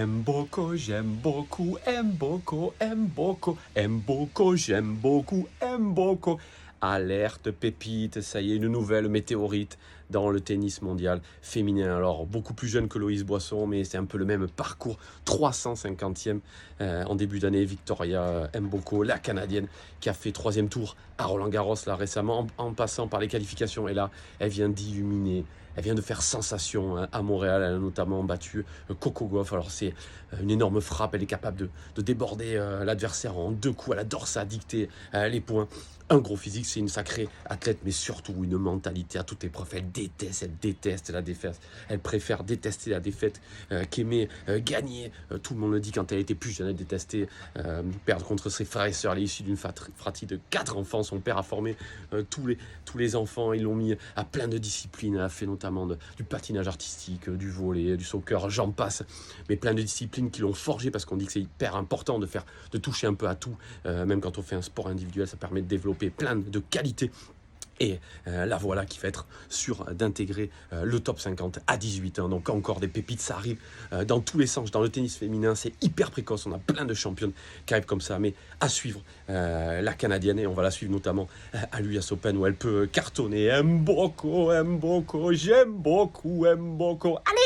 Mboko, j'aime beaucoup, Mboko, Mboko, Mboko, j'aime beaucoup, Mboko. Alerte pépite, ça y est, une nouvelle météorite dans le tennis mondial féminin. Alors, beaucoup plus jeune que Loïs Boisson, mais c'est un peu le même parcours. 350e en début d'année, Victoria Mboko, la Canadienne, qui a fait 3e tour à Roland-Garros là récemment, en passant par les qualifications. Et là, elle vient d'illuminer. Elle vient de faire sensation à Montréal. Elle a notamment battu Coco Gauff. Alors c'est une énorme frappe. Elle est capable de déborder l'adversaire en 2 coups. Elle adore ça, dicter les points. Un gros physique, c'est une sacrée athlète, mais surtout une mentalité à toute épreuve. Elle déteste la défaite. Elle préfère détester la défaite qu'aimer gagner. Tout le monde le dit quand elle était plus jeune. Elle détestait perdre contre ses frères et sœurs. Elle est issue d'une fratrie de 4 enfants. Son père a formé tous les enfants. Ils l'ont mis à plein de disciplines. Elle a fait notamment du patinage artistique, du volley, du soccer, j'en passe. Mais plein de disciplines qui l'ont forgé parce qu'on dit que c'est hyper important de toucher un peu à tout. Même quand on fait un sport individuel, ça permet de développer plein de qualités. Et la voilà qui va être sûre d'intégrer le top 50 à 18 ans. Donc encore des pépites, ça arrive dans tous les sens. Dans le tennis féminin, c'est hyper précoce. On a plein de championnes qui arrivent comme ça. Mais à suivre la Canadienne, et on va la suivre notamment à l'US Open où elle peut cartonner. Mboko, Mboko, j'aime beaucoup Mboko. Allez!